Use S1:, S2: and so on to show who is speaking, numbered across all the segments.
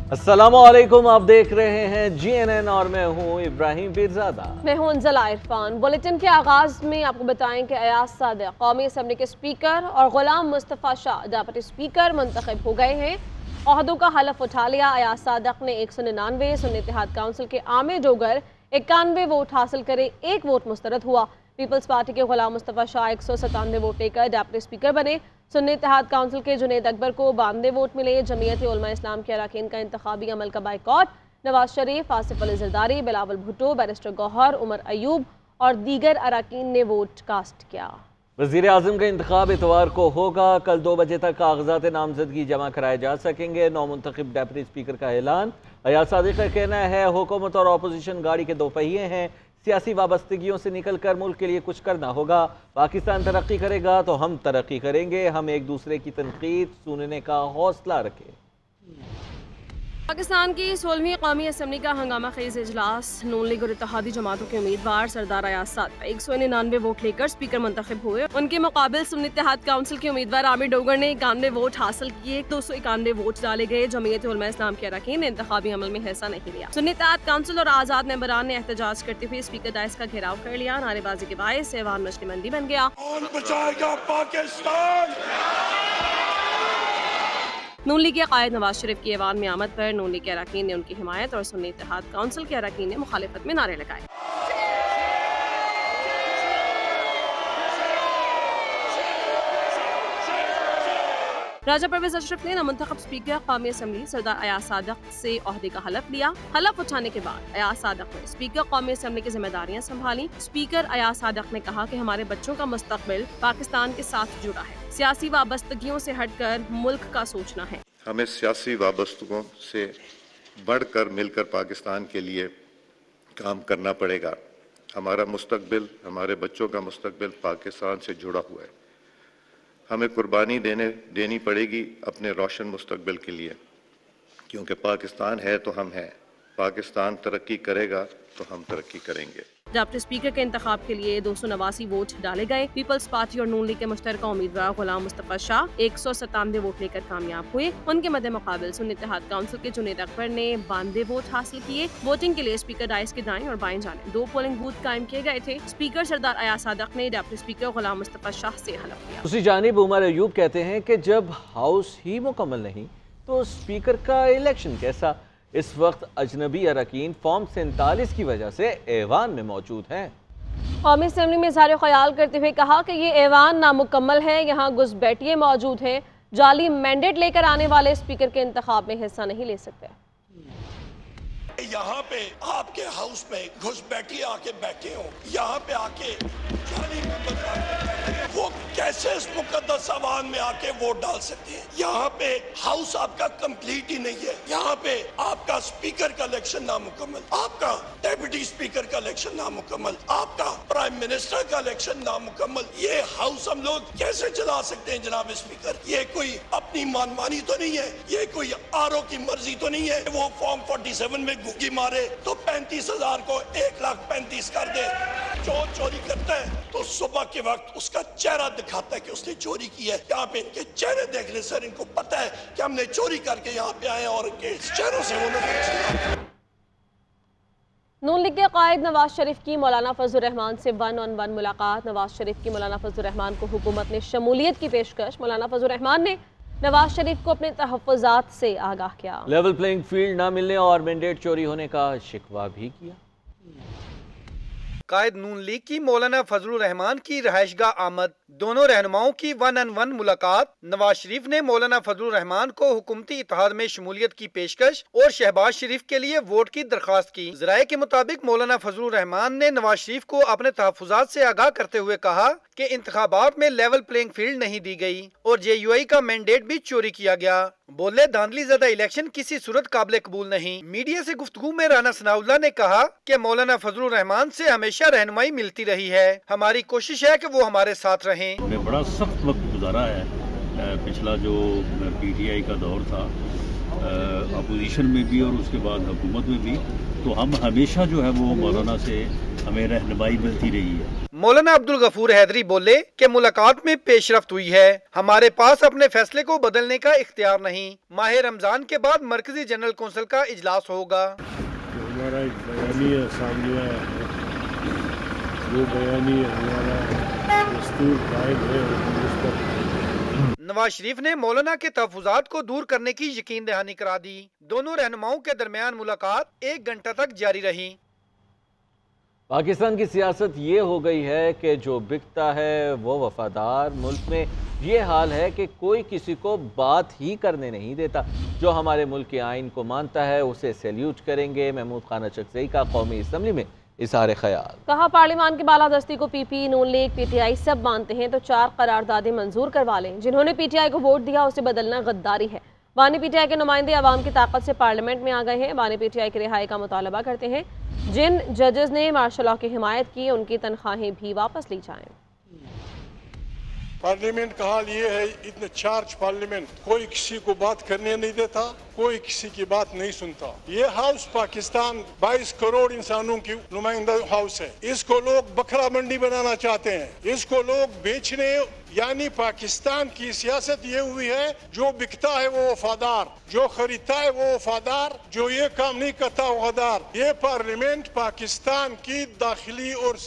S1: अस्सलामुअलैकुम, आप देख रहे हैं GNN और मैं हूं इब्राहिम पीरजादा।
S2: मैं हूं अंजला इरफान। बुलेटिन के आगाज में आपको बताएं कि अयाज सादिक कौमी असम्बली के स्पीकर और गुलाम मुस्तफ़ा शाह डेप्यूटी स्पीकर मुंतखब हो गए हैं। ओहदों का हलफ उठा लिया। अयाज सादिक ने 199, सुन्नी इत्तेहाद काउंसिल के आमिर डोगर 91 वोट हासिल करे, 1 वोट मुस्तरद हुआ। पीपल्स पार्टी के गुलाम मुस्तफ़ा शाह 197 वोट लेकर डेप्यूटी स्पीकर बने। सुन्नी इत्तेहाद काउंसिल के जुनैद अकबर को 92 वोट मिले। जमीयत उलमा इस्लाम के अरकान का इंतखाबी अमल का बाइकॉट। नवाज शरीफ, आसिफ अली जरदारी, बिलावल भुट्टो, बैरिस्टर गौहर, उमर अयूब और दीगर अरकान ने वोट कास्ट किया।
S1: वज़ीर आज़म का इंतखाब इतवार को होगा। कल 2 बजे तक कागजात नामजदगी जमा कराए जा सकेंगे। नौमुंतखब डेप्यूटी स्पीकर का ऐलान। अयाज सादिक का कहना है हुकूमत और अपोजिशन गाड़ी के 2 पहिए हैं। सियासी वाबस्तगियों से निकल कर मुल्क के लिए कुछ करना होगा। पाकिस्तान तरक्की करेगा तो हम तरक्की करेंगे। हम एक दूसरे की तनकीद सुनने का हौसला रखें।
S2: पाकिस्तान की 16वीं कौमी असम्बली का हंगामा खेज इजलास। नून लीग और इत्तेहादी जमातों के उम्मीदवार सरदार अयाज सादिक 199 वोट लेकर स्पीकर मुंतखब हुए। उनके मुकाबिल सुन्नी इत्तेहाद काउंसिल के उम्मीदवार आमिर डोगर ने 91 वोट हासिल किए। 291 वोट डाले गए। जमीयत उलमा इस्लाम के अरकान ने इंतखाबी अमल में हिस्सा नहीं लिया। सुन्नी इत्तेहाद काउंसिल और आजाद मेंबरान ने एहतजाज करते हुए स्पीकर डायस का घेराव कर लिया। नारेबाजी के बायस ऐवान मछली मंडी बन गया। नून लीग के कायद नवाज शरीफ की ऐवान में आमद पर नून लीग के अरकान ने उनकी हिमायत और सुन्नी इत्तेहाद काउंसिल के अरकान ने मुखालिफत में नारे लगाए। राजा परवेज अशरफ ने नामुंतखब स्पीकर कौमी असम्बली सरदार अयाज सादिक से ओहदे का हलफ लिया। हलफ उठाने के बाद अयाज सादिक ने स्पीकर कौमी असम्बली की जिम्मेदारियां संभाली। स्पीकर अयाज सादिक ने कहा कि हमारे बच्चों का मुस्तकबिल पाकिस्तान के साथ जुड़ा है। सियासी वाबस्तगियों से हटकर मुल्क का सोचना है।
S3: हमें सियासी वाबस्तगियों से बढ़कर मिलकर पाकिस्तान के लिए काम करना पड़ेगा। हमारा मुस्तकबिल, हमारे बच्चों का मुस्तकबिल पाकिस्तान से जुड़ा हुआ है। हमें कुर्बानी देनी पड़ेगी अपने रोशन मुस्तकबिल के लिए, क्योंकि पाकिस्तान है तो हम हैं। पाकिस्तान तरक्की करेगा तो हम तरक्की करेंगे।
S2: डेप्यूटी स्पीकर के इंतखाब के लिए 289 वोट डाले गए। पीपल्स पार्टी और नून लीग के मुश्तरका उम्मीदवार गुलाम मुस्तफ़ा शाह 197 वोट लेकर कामयाब हुए। उनके मद्दे मुकाबिल सुन्नी इत्तेहाद काउंसिल के जुनैद अकबर ने 92 वोट हासिल किए। वोटिंग के लिए स्पीकर डायस के दाएं और बाएं जाने 2 पोलिंग बूथ कायम किए गए थे। स्पीकर सरदार अयाज सादिक ने डेप्यूटी स्पीकर गुलाम मुस्तफ़ा शाह से हलफ लिया।
S1: दूसरी जानिब उमर अयूब कहते हैं कि जब हाउस ही मुकम्मल नहीं तो स्पीकर का इलेक्शन कैसा। इस वक्त अजनबी अरकान फॉर्म 47 की वजह से ऐवान में मौजूद हैं।
S2: कौमी असम्बली में इज़हार ख्याल करते हुए कहा कि ये ऐवान नामुकम्मल है। यहाँ घुसपैठिए मौजूद हैं। जाली मैंडेट लेकर आने वाले स्पीकर के इंतखाब में हिस्सा नहीं ले सकते।
S4: यहाँ पे आपके हाउस में घुसपैठिए आके बैठे हो, यहाँ पे आके वो कैसे इस मुकद्दस आवान में आके वोट डाल सकते हैं। यहाँ पे हाउस आपका कंप्लीट ही नहीं है। यहाँ पे आपका स्पीकर का इलेक्शन नामुकम्मल, आपका डेप्यूटी स्पीकर का इलेक्शन नामुकम्मल, आपका प्राइम मिनिस्टर का इलेक्शन नामुकम्मल। ये हाउस हम लोग कैसे चला सकते हैं जनाब स्पीकर। ये कोई अपनी मनमानी तो नहीं है, ये कोई आरओ की मर्जी तो नहीं है। वो फॉर्म 47 में घुगी मारे तो 35,000 को 1,35,000 कर दे। चोर चोरी करता है तो सुबह के वक्त उसका चेहरा दिखाता है कि उसने चोरी की है। यहाँ पे इनके चेहरे देखने से इनको पता है कि हमने चोरी करके यहाँ पे आए और इनके चेहरों से वो
S2: नून लीग के कायद नवाज शरीफ की मौलाना फजलुर रहमान से 1-on-1 मुलाकात। नवाज शरीफ की मौलाना फजलुर रहमान को हुकूमत ने शमूलियत की पेशकश। मौलाना फजलुर रहमान ने नवाज शरीफ को अपने तहफ़्फ़ुज़ात से आगाह किया।
S1: लेवल प्लेइंग फील्ड न मिलने और मैंडेट चोरी होने का शिकवा भी किया।
S5: कायद नून लीग की मौलाना फजलुर रहमान की रहायशगाह आमद। दोनों रहनुमाओं की 1-on-1 मुलाकात। नवाज शरीफ ने मौलाना फजलुर रहमान को हुकूमती इत्तेहाद में शमूलियत की पेशकश और शहबाज शरीफ के लिए वोट की दरख्वास्त की। ज़राए के मुताबिक मौलाना फजलुर रहमान ने नवाज शरीफ को अपने तहफ़्फ़ुज़ात से आगाह करते हुए कहा कि इंतखाबात में लेवल प्लेइंग फील्ड नहीं दी गई और JUI का मैंडेट भी चोरी किया गया। बोले धांधली ज़्यादा इलेक्शन किसी सूरत काबिल कबूल नहीं। मीडिया से गुफ्तगू में राना सनाउल्लाह ने कहा कि मौलाना फजलुर रहमान से हमेशा रहनुमाई मिलती रही है। हमारी कोशिश है कि वो हमारे साथ रहें।
S6: बड़ा सख्त वक्त गुजारा है। पिछला जो PTI का दौर था अपोजिशन में भी और उसके बाद हुकूमत में भी, तो हम हमेशा जो है वो मौलाना से हमें रहनुमाई मिलती रही है।
S5: मौलाना अब्दुल गफूर हैदरी बोले कि मुलाकात में पेशरफ्त हुई है, हमारे पास अपने फैसले को बदलने का इख्तियार नहीं। माह रमजान के बाद मरकजी जनरल कौंसिल का इजलास होगा।
S7: हमारा एक बयानिया सामने आया है, वो बयानिया हमारा दस्तूर कायद है।
S5: नवाज शरीफ ने मौलाना के तहफुजात को दूर करने की यकीन दहानी करा दी। दोनों रहनुमाओं के दरमियान मुलाकात 1 घंटा तक जारी रही।
S1: पाकिस्तान की सियासत ये हो गई है कि जो बिकता है वो वफादार। मुल्क में ये हाल है कि कोई किसी को बात ही करने नहीं देता। जो हमारे मुल्क के आइन को मानता है उसे सैल्यूट करेंगे। महमूद खान अचकज़ई का कौमी असम्बली में इज़हार ख्याल।
S2: कहा पार्लियामान की बालादस्ती को पीपी, नून लीग, पीटीआई सब मानते हैं तो 4 करारदादें मंजूर करवा लें। जिन्होंने पीटीआई को वोट दिया उसे बदलना गद्दारी है। बानी पीटीआई के नुमाइंदे अवाम की ताकत से पार्लियामेंट में आ गए हैं। बानी पीटीआई की रिहाई का मुतालबा करते हैं। जिन जजेस ने मार्शल लॉ की हिमायत की उनकी तनख्वाहें भी वापस ली जाएं।
S4: पार्लियामेंट का हाल ये है, इतने चार्ज पार्लियामेंट, कोई किसी को बात करने नहीं देता, कोई किसी की बात नहीं सुनता। ये हाउस पाकिस्तान 22 करोड़ इंसानों की नुमाइंदा हाउस है। इसको लोग बकरा मंडी बनाना चाहते हैं, इसको लोग बेचने, यानी पाकिस्तान की सियासत ये हुई है, जो बिकता है वो वफादार, जो खरीदता है वो वफादार, जो ये काम नहीं करता वफादार। ये पार्लियामेंट पाकिस्तान की दाखिली और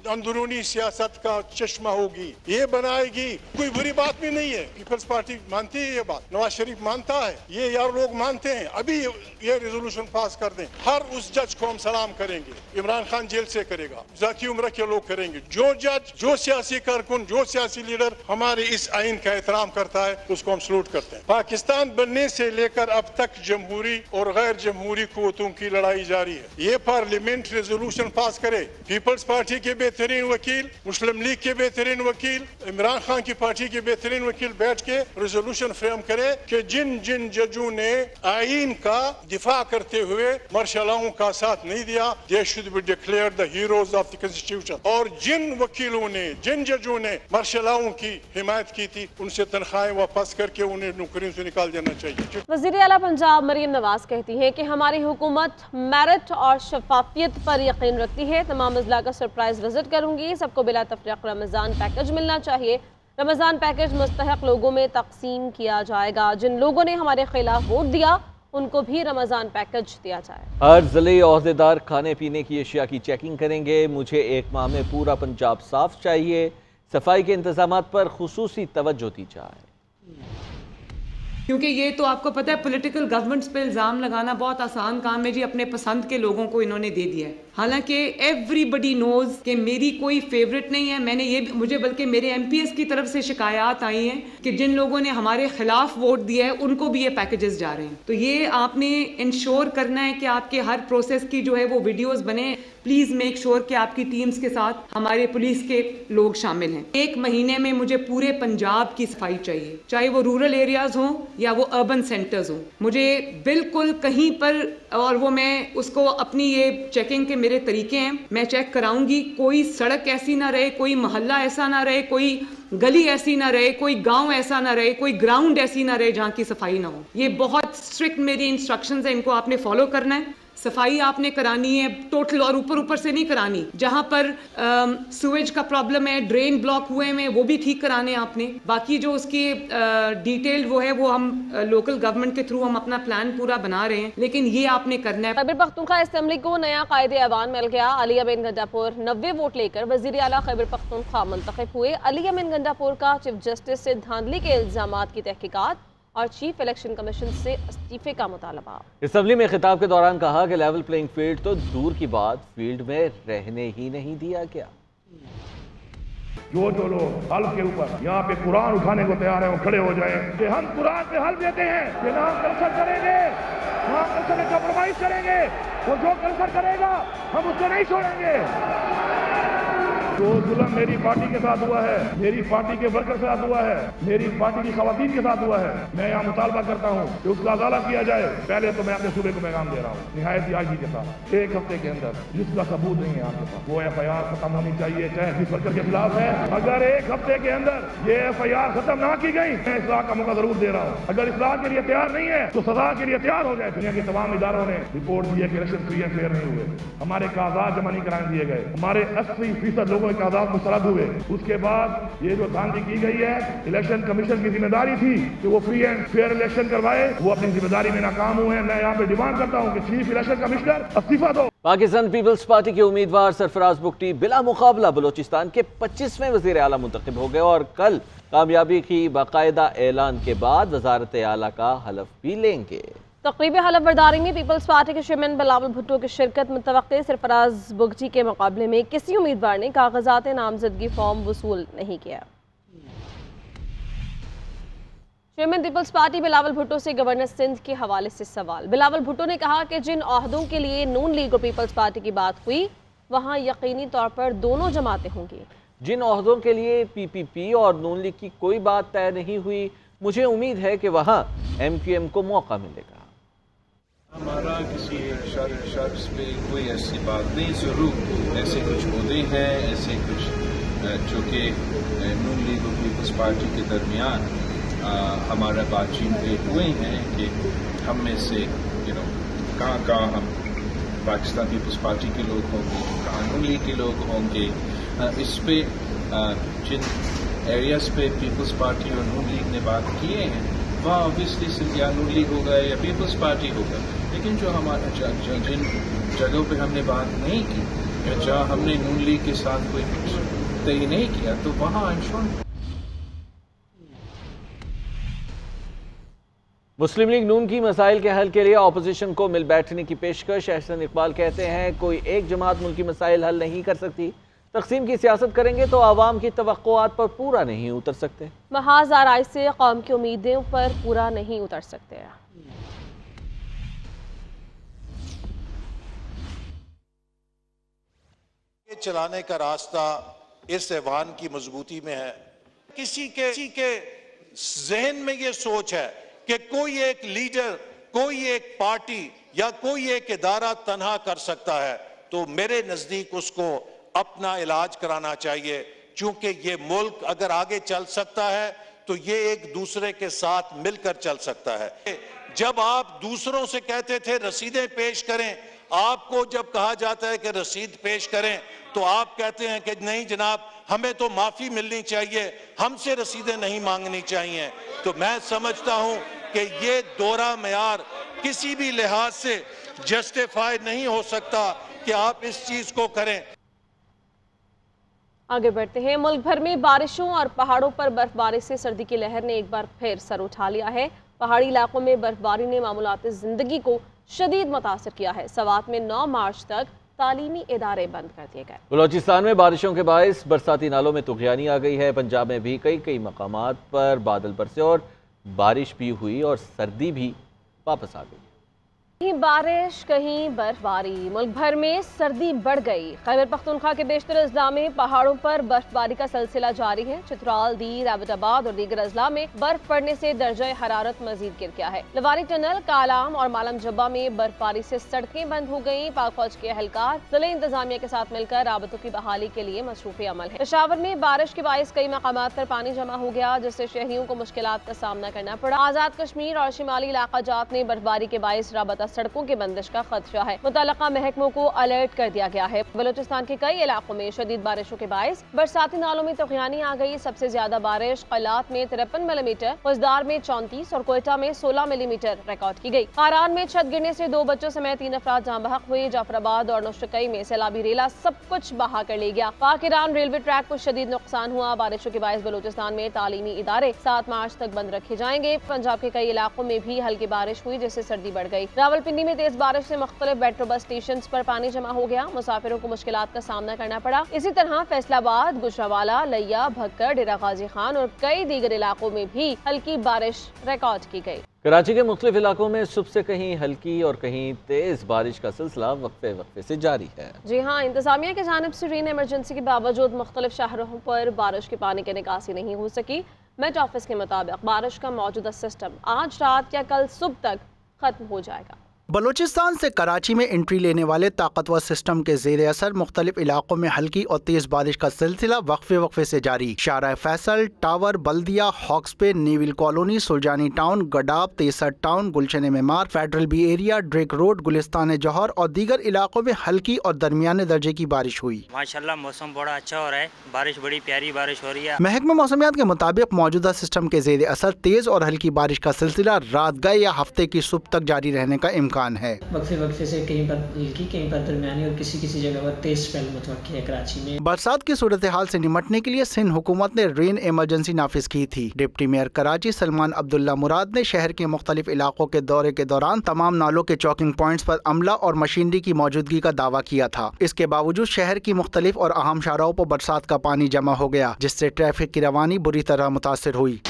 S4: अंदरूनी सियासत का चश्मा होगी, ये बनाएगी। कोई बुरी बात भी नहीं है, पीपल्स पार्टी मानती है ये बात, नवाज शरीफ मानता है, ये यार लोग मानते हैं। अभी ये रेजोल्यूशन पास कर दें, हर उस जज को हम सलाम करेंगे। इमरान खान जेल से करेगा, जाकी उम्र के लोग करेंगे। जो जज, जो सियासी कारकुन, जो सियासी लीडर हमारे इस आइन का एहतराम करता है उसको हम सलूट करते हैं। पाकिस्तान बनने से लेकर अब तक जमहूरी और गैर जमहूरी कुव्वतों की लड़ाई जारी है। ये पार्लियामेंट रेजोल्यूशन पास करे, पीपल्स पार्टी के बेहतरीन वकील, मुस्लिम लीग के बेहतरीन वकील, इमरान खान की पार्टी के बेहतरीन वकील बैठ के रेजोल्यूशन फ्रेम करे कि जिन जिन जजों ने आइन का दिफा करते हुए मार्शल लॉ का साथ नहीं दिया, they should be declared the heroes of the constitution. और जिन वकीलों ने, जिन जजों ने मार्शल लॉ की हिमायत की थी, उनसे तनख्वाहें वापस करके उन्हें नौकरियों से निकाल देना चाहिए।
S2: वज़ीर आला पंजाब मरियम नवाज कहती हैं कि हमारी हुकूमत मेरिट और शफाफियत पर यकीन रखती है। तमाम अजला का सरप्राइज विजिट करूंगी। सबको बिला तफरीक रमज़ान पैकेज मिलना चाहिए। रमज़ान पैकेज मुस्तहक लोगों में तकसीम किया जाएगा। जिन लोगों ने हमारे खिलाफ वोट दिया उनको भी रमज़ान पैकेज दिया जाए।
S1: हर ज़िले ओहदेदार खाने पीने की अशिया की चेकिंग करेंगे। मुझे 1 माह में पूरा पंजाब साफ चाहिए। सफाई के इंतजामात पर खुसूसी तवज्जो दी जाए।
S8: क्योंकि ये तो आपको पता है, पॉलिटिकल गवर्नमेंट्स पे इल्ज़ाम लगाना बहुत आसान काम है जी। अपने पसंद के लोगों को इन्होंने दे दिया है। हालांकि एवरीबडी नोज कि मेरी कोई फेवरेट नहीं है। मैंने ये, मुझे बल्कि मेरे एमपीएस की तरफ से शिकायत आई हैं कि जिन लोगों ने हमारे खिलाफ वोट दिया है उनको भी ये पैकेजेस जा रहे हैं। तो ये आपने इंश्योर करना है कि आपके हर प्रोसेस की जो है वो वीडियोस बने। प्लीज मेक श्योर कि आपकी टीम्स के साथ हमारे पुलिस के लोग शामिल हैं। 1 महीने में मुझे पूरे पंजाब की सफाई चाहिए, चाहे वो रूरल एरियाज हों या वो अर्बन सेंटर्स हों। मुझे बिल्कुल कहीं पर, और वो मैं उसको अपनी ये चेकिंग के मेरे तरीके हैं, मैं चेक कराऊंगी। कोई सड़क ऐसी ना रहे, कोई मोहल्ला ऐसा ना रहे, कोई गली ऐसी ना रहे, कोई गांव ऐसा ना रहे, कोई ग्राउंड ऐसी ना रहे जहाँ की सफाई ना हो। ये बहुत स्ट्रिक्ट मेरी इंस्ट्रक्शंस है, इनको आपने फॉलो करना है। सफाई आपने करानी है टोटल, और ऊपर से नहीं करानी। जहाँ पर सुवेज का प्रॉब्लम है, ड्रेन ब्लॉक हुए हैं, वो भी ठीक कराने आपने। बाकी जो उसकी डिटेल वो है, वो हम लोकल गवर्नमेंट के थ्रू हम अपना प्लान पूरा बना रहे हैं, लेकिन ये आपने करना है।
S2: खैबर पख्तूनख्वा असेंबली को नया कायदे ऐवान मिल गया। अली अमीन गंडापुर 90 वोट लेकर वजीर आला खैबर पख्तूनख्वा मुंतखब हुए। अली अमीन गंडापुर का चीफ जस्टिस से धांधली के इल्जामात की तहकीकात और चीफ इलेक्शन कमीशन से इस्तीफे का मुतालबा।
S1: असम्बली में खिताब के दौरान कहा कि लेवल प्लेइंग फील्ड तो दूर की बात, फील्ड में रहने ही नहीं दिया गया।
S9: जो लोग हल के ऊपर यहाँ पे कुरान उठाने को तैयार है वो खड़े हो जाए कि हम कुरान पे हल देते हैं कि ना हम कल्चर करेंगे, ना हम कल्चर में कॉम्प्रोमाइज करेंगे, और जो कल्चर करेगा हम उसको नहीं छोड़ेंगे। जो जुल्म मेरी पार्टी के साथ हुआ है, मेरी पार्टी के वर्कर के साथ हुआ है, मेरी पार्टी की खवातीन के साथ हुआ है, मैं यहाँ मुतालबा करता हूँ कि उसका अदालत किया जाए। पहले तो मैं अपने सूबे को पैगाम दे रहा हूँ निहायत आजी के साथ, 1 हफ्ते के अंदर जिसका सबूत नहीं है आपके पास, वो FIR खत्म होनी चाहिए, चाहे जिस वर्कर के खिलाफ है। अगर 1 हफ्ते के अंदर ये FIR खत्म ना की गई, मैं इस्लाह का मौका जरूर दे रहा हूँ। अगर इस्लाह के लिए तैयार नहीं है तो सजा के लिए तैयार हो जाए। दुनिया के तमाम इदारों ने रिपोर्ट दी है कि इलेक्शन फ्री एंड फेयर नहीं हुए, हमारे कागजात जमा नहीं कराने दिए गए, हमारे 80% लोगों के कागजात मुस्तरद हुए। उसके बाद ये जो धांधली की गई है, इलेक्शन कमीशन की जिम्मेदारी थी कि वो फ्री एंड फेयर इलेक्शन करवाए, वो अपनी जिम्मेदारी में नाकाम हुए। मैं यहाँ पे डिमांड करता हूँ कि चीफ इलेक्शन कमिश्नर इस्तीफा दो।
S1: पाकिस्तान पीपल्स पार्टी के उम्मीदवार सरफराज बुगटी बिला मुकाबला बलोचिस्तान के 25वें वज़ीर आला मुंतखब हो गए और कल कामयाबी की बाकायदा ऐलान के बाद वज़ारत आला का हलफ भी लेंगे।
S2: तक़रीब हलफ बरदारी में पीपल्स पार्टी के चेयरमैन बिलावल भुट्टो की शिरकत मुतवक्किल। सरफराज बुगटी के मुकाबले में किसी उम्मीदवार ने कागजात नामजदगी फॉर्म वसूल नहीं किया। चेयरमैन पीपल्स पार्टी बिलावल भुट्टो से गवर्नर सिंध के हवाले से सवाल। बिलावल भुट्टो ने कहा कि जिन ओहदों के लिए नून लीग और पीपल्स पार्टी की बात हुई वहां यकीनी तौर पर दोनों जमातें होंगी।
S1: जिन ओहदों के लिए PPP और नून लीग की कोई बात तय नहीं हुई, मुझे उम्मीद है कि वहां MQM को मौका मिलेगा।
S10: हमारा किसी शर्त पे कोई ऐसी बात नहीं, जरूर ऐसे कुछ मुद्दे हैं, ऐसे कुछ जो कि नून लीग और पीपल्स पार्टी के दरमियान हमारा बातचीत हुए हैं कि हम में से कहाँ हम पाकिस्तान पीपल्स पार्टी के लोग होंगे, कहाँ नून लीग के लोग होंगे। इस पे जिन एरियाज पे पीपल्स पार्टी और नून लीग ने बात किए हैं वहाँ ऑब्वियसली सिर्फ या नून लीग होगा या पीपल्स पार्टी होगा, लेकिन जो हमारा जिन जगहों पे हमने बात नहीं की या जहाँ हमने नून लीग के साथ कोई तय नहीं किया तो वहाँ अंशुन।
S1: मुस्लिम लीग नून की मसाइल के हल के लिए अपोजिशन को मिल बैठने की पेशकश। एहसन इकबाल कहते हैं कोई एक जमात मुल्की मसाइल हल नहीं कर सकती, तकसीम की सियासत करेंगे तो आवाम की तवक्कुआत पर पूरा नहीं उतर सकते।
S2: महाज आराई से कौम की उम्मीदों पर पूरा नहीं उतर सकते।
S11: चलाने का रास्ता इस ऐवान की मजबूती में है। किसी के जहन में ये सोच है कि कोई एक लीडर, कोई एक पार्टी या कोई एक इदारा तन्हा कर सकता है, तो मेरे नजदीक उसको अपना इलाज कराना चाहिए, क्योंकि ये मुल्क अगर आगे चल सकता है तो ये एक दूसरे के साथ मिलकर चल सकता है। जब आप दूसरों से कहते थे रसीदें पेश करें, आपको जब कहा जाता है कि रसीद पेश करें तो आप कहते हैं कि नहीं जनाब हमें तो माफी मिलनी चाहिए, हमसे रसीदें नहीं मांगनी चाहिए। तो मैं समझता हूं कि ये दोहरा मयार किसी भी लिहाज से जस्टिफाई नहीं हो सकता कि आप इस चीज को करें।
S2: आगे बढ़ते हैं। मुल्क भर में बारिशों और पहाड़ों पर बर्फबारी से सर्दी की लहर ने एक बार फिर सर उठा लिया है। पहाड़ी इलाकों में बर्फबारी ने मामूलाती जिंदगी को शदीद मुतासर किया है। सवात में 9 मार्च तक तालीमी इदारे बंद कर दिए गए।
S1: बलोचिस्तान में बारिशों के बायस बरसाती नालों में तुग़यानी आ गई है। पंजाब में भी कई मकामात पर बादल बरसे और बारिश भी हुई और सर्दी भी वापस आ गई।
S2: कहीं बारिश कहीं बर्फबारी, मुल्क भर में सर्दी बढ़ गई। खैबर पख्तूनख्वा के बेशतर अजला में पहाड़ों पर बर्फबारी का सिलसिला जारी है। चित्राल, दीर, एबटाबाद और दीगर अजला में बर्फ पड़ने से दर्जा हरारत मजीद गिर गया है। लवारी टनल, कालाम और मालम जब्बा में बर्फबारी से सड़कें बंद हो गयी। पाक फौज के एहलकार जिले इंतजामिया के साथ मिलकर राबतों की बहाली के लिए मसरूफ अमल है। पेशावर में बारिश के बायस कई मकामात पर पानी जमा हो गया, जिससे शहरियों को मुश्किलात का सामना करना पड़ा। आजाद कश्मीर और शिमाली इलाका जात में बर्फबारी के बायस राबता सड़कों की बंदिश का खदशा है। मुतल्लिका महकमों को अलर्ट कर दिया गया है। बलोचिस्तान के कई इलाकों में शदीद बारिशों के बायस बरसाती नालों में तुग़यानी आ गई। सबसे ज्यादा बारिश कलात में 53 मिलीमीटर, खुजदार में 34 और कोयटा में 16 मिलीमीटर रिकॉर्ड की गई। कारान में छत गिरने से 2 बच्चों समेत 3 अफराद जाँ बहक हुए। जाफराबाद और नौशकई में सैलाबी रेला सब कुछ बहा कर ले गया। पाक ईरान रेलवे ट्रैक को शदीद नुकसान हुआ। बारिशों के बायस बलोचिस्तान में तालीमी इदारे 7 मार्च तक बंद रखे जाएंगे। पंजाब के कई इलाकों में भी हल्की बारिश हुई, जिससे सर्दी बढ़ गई। रावलपिंडी में तेज बारिश से मुख्तलिफ मेट्रो बस स्टेशन पर पानी जमा हो गया। मुसाफिरों को मुश्किलात का सामना करना पड़ा। इसी तरह फैसलाबाद, गुजरावाला, लैया, भक्कर, डेरा गाजी खान और कई दीगर इलाकों में भी हल्की बारिश रिकॉर्ड की गई।
S1: कराची के मुख्तलिफ इलाकों में सुबह से कहीं हल्की और कहीं तेज़ बारिश का सिलसिला वक्फे वक्फे से जारी है।
S2: जी हाँ, इंतजामिया की जानिब से रेन एमरजेंसी के बावजूद मुख्तलिफ शहरों पर बारिश के पानी की निकासी नहीं हो सकी। मेट ऑफिस के मुताबिक बारिश का मौजूदा सिस्टम आज रात या कल सुबह तक खत्म हो जाएगा।
S12: बलूचिस्तान से कराची में एंट्री लेने वाले ताकतवर सिस्टम के ज़ेर असर मुख्तलिफ इलाकों में हल्की और तेज बारिश का सिलसिला वक्फे वक्फे से जारी। Shahrah Faisal, tower, Baldia, Hawks Bay, naval colony, Surjani town, Gadap, Taiser town, Gulshan Maymar, federal B area, Drigh road, Gulistan Jauhar और दीगर इलाकों में हल्की और दरमियाने दर्जे की बारिश हुई।
S13: माशाल्लाह मौसम बड़ा अच्छा हो रहा है, बारिश बड़ी प्यारी बारिश हो रही है।
S12: महकमा मौसमियात के मुताबिक मौजूदा सिस्टम के ज़ेर असर तेज और हल्की बारिश का सिलसिला रात गए या हफ्ते की सुबह तक जारी रहने का इम्कान है।
S14: वक्फे वक्फे से कहीं पर हल्की, कहीं पर दरमियानी और किसी जगह पर तेज स्पेल मुतवक्की है कराची में।
S12: बरसात की सूरत हाल से निमटने के लिए सिंध हुकूमत ने रेन इमरजेंसी नाफिज की थी। डिप्टी मेयर कराची सलमान अब्दुल्ला मुराद ने शहर के मुख्तलिफ इलाकों के दौरे के दौरान तमाम नालों के चौकिंग पॉइंट्स पर अमला और मशीनरी की मौजूदगी का दावा किया था। इसके बावजूद शहर की मुख्तलिफ और अहम शाहराहों पर बरसात का पानी जमा हो गया, जिससे ट्रैफिक की रवानी बुरी तरह मुतासिर हुई।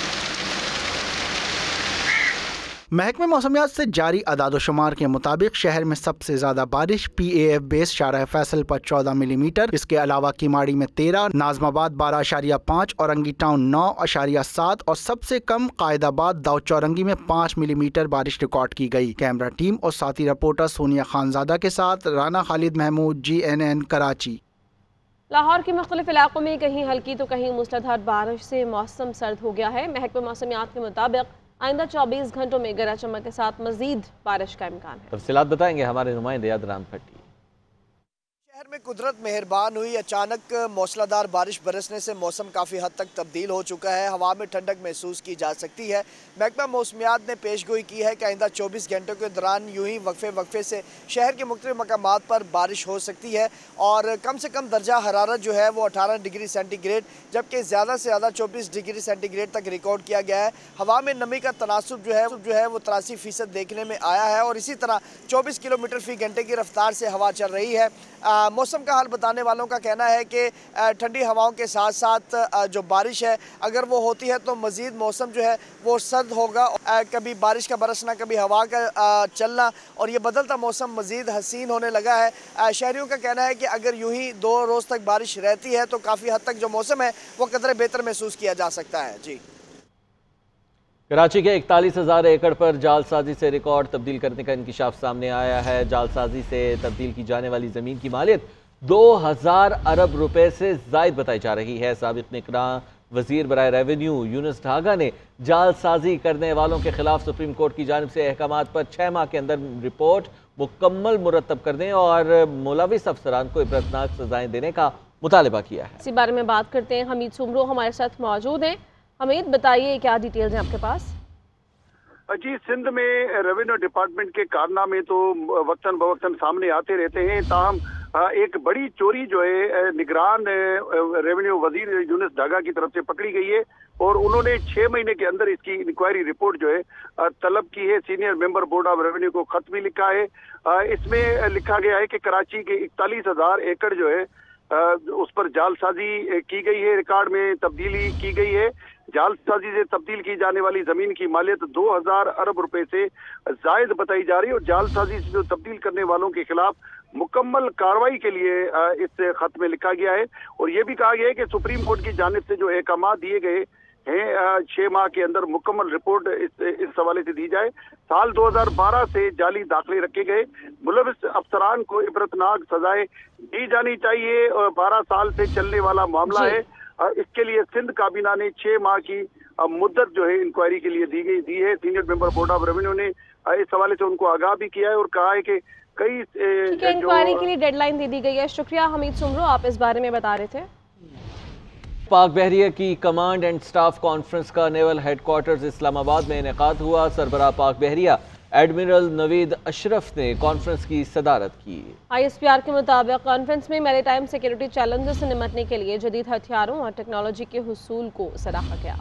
S12: महकमे मौसमियात से जारी अदाद-ओ-शुमार के मुताबिक शहर में सबसे ज्यादा बारिश PAF बेस शाहराह फैसल पर 14 मिलीमीटर, इसके अलावा किमाड़ी में 13, नाजमाबाद 12.5, औरंगी टाउन 9.7 और सबसे कम कायदाबाद दाऊद चौरंगी में 5 मिलीमीटर बारिश रिकॉर्ड की गई। कैमरा टीम और साथी रिपोर्टर सोनिया खानजादा के साथ राना खालिद महमूद, GNN कराची।
S2: लाहौर के मुख्तलिफ इलाकों में कहीं हल्की तो कहीं मूसलाधार बारिश से मौसम सर्द हो गया है। महकमे मौसमियात के मुताबिक आइंदा 24 घंटों में गरज चमक के साथ मजीद बारिश का इम्कान है।
S1: तफसीलात बताएंगे हमारे नुमाइंदे अदनान भट्टी।
S15: शहर में कुदरत मेहरबान हुई। अचानक मौसलाधार बारिश बरसने से मौसम काफ़ी हद तक तब्दील हो चुका है। हवा में ठंडक महसूस की जा सकती है। महकमा मौसमियात ने पेशगोई की है कि आइंदा 24 घंटों के दौरान यूं ही वक्फे वक्फे से शहर के मुख्तलिफ मकामात पर बारिश हो सकती है और कम से कम दर्जा हरारत जो है वो 18 डिग्री सेंटीग्रेड जबकि ज़्यादा से ज़्यादा 24 डिग्री सेंटीग्रेड तक रिकॉर्ड किया गया है। हवा में नमी का तनासुब जो है वो 83% देखने में आया है और इसी तरह 24 किलोमीटर फी घंटे की रफ्तार से हवा चल रही है। मौसम का हाल बताने वालों का कहना है कि ठंडी हवाओं के साथ साथ जो बारिश है अगर वो होती है तो मज़ीद मौसम जो है वो सर्द होगा। कभी बारिश का बरसना, कभी हवा का चलना और ये बदलता मौसम मज़ीद हसीन होने लगा है। शहरियों का कहना है कि अगर यूं ही 2 रोज़ तक बारिश रहती है तो काफ़ी हद तक जो मौसम है वो कदरे बेहतर महसूस किया जा सकता है। जी,
S1: कराची के 41,000 एकड़ पर जालसाजी से रिकॉर्ड तब्दील करने का इंकिशाफ सामने आया है। जालसाजी से तब्दील की जाने वाली ज़मीन की मालियत 2000 अरब रुपए से ज़ायद बताई जा रही है। साबिक़ निगरां वज़ीर बराए रेवेन्यू यूनुस ढागा ने जालसाजी करने वालों के खिलाफ सुप्रीम कोर्ट की जानिब से अहकामात पर 6 माह के अंदर रिपोर्ट मुकम्मल मुरतब करने और मुलविस अफसरान को इबरतनाक सजाएं देने का मुतालबा किया है।
S2: इसी बारे में बात करते हैं। हमीद सुमरो हमारे साथ मौजूद हैं। हमीद, बताइए क्या डिटेल्स हैं आपके पास?
S16: जी, सिंध में रेवेन्यू डिपार्टमेंट के कारनामे तो वक्तन बवक्तन सामने आते रहते हैं। ताहम एक बड़ी चोरी जो है निगरान रेवेन्यू वजीर यूनुस ढागा की तरफ से पकड़ी गई है और उन्होंने 6 महीने के अंदर इसकी इंक्वायरी रिपोर्ट जो है तलब की है। Senior member board of revenue को खत भी लिखा है। इसमें लिखा गया है कि कराची के 41,000 एकड़ जो है उस पर जालसाजी की गई है, रिकॉर्ड में तब्दीली की गई है। जालसाजी से तब्दील की जाने वाली जमीन की मालियत 2000 अरब रुपए से जायद बताई जा रही है और जालसाजी से जो तब्दील करने वालों के खिलाफ मुकम्मल कार्रवाई के लिए इस खत में लिखा गया है और ये भी कहा गया है कि सुप्रीम कोर्ट की जानिब से जो अहकाम दिए गए हैं 6 माह के अंदर मुकम्मल रिपोर्ट इस हवाले से दी जाए। साल 2012 से जाली दाखिले रखे गए मुलविस अफसरान को इबरतनाक सजाएं दी जानी चाहिए और 12 साल से चलने वाला मामला है। इसके लिए सिंध काबीना ने 6 माह की मुद्दत जो है इंक्वायरी के लिए दी है। Senior member board of revenue ने इस हवाले से उनको आगाह भी किया है और कहा है कि कई
S2: इंक्वायरी के लिए डेडलाइन दे दी गई है। शुक्रिया हमीद सुमरो, आप इस बारे में बता रहे थे।
S1: पाक बहरिया की कमांड एंड स्टाफ कॉन्फ्रेंस का नेवल हेडक्वार्टर्स इस्लामाबाद में इनेकाद हुआ। सरबराह पाक बहरिया एडमिरल नवीद अशरफ ने कॉन्फ्रेंस की सदारत की।
S2: ISPR के मुताबिक कॉन्फ्रेंस में मैरीटाइम सिक्योरिटी चैलेंजेस से निपटने के लिए जदीद हथियारों और टेक्नोलॉजी के हुसूल को सराहा गया।